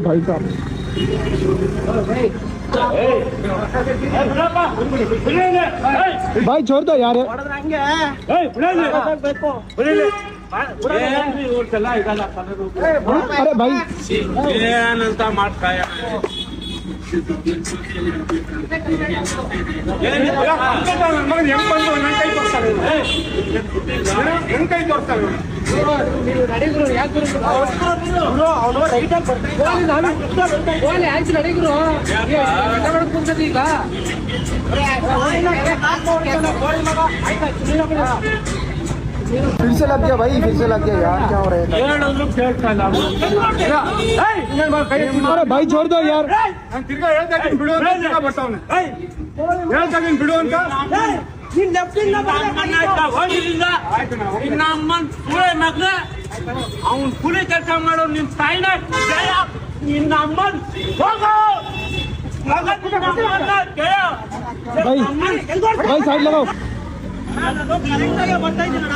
भाई साहब भाई छोड़ दो यार। अरे भाई ಏನಂತ ಮಾಡ್ತಾಯ फिर से लग गया भाई, फिर से लग गया यार, क्या हो रहा है? अरे भाई छोड़ दो यार। ಅವ್ನು ಕೂಲಿ ಕೆಲಸ ಮಾಡೋ ನಿನ್ ತಾಯಿನ ನಿನ್ನಮ್ಮನ್ भाई भाई साइड लगाओ। ಬರ್ತಾ ಇದ್ದೀನಿ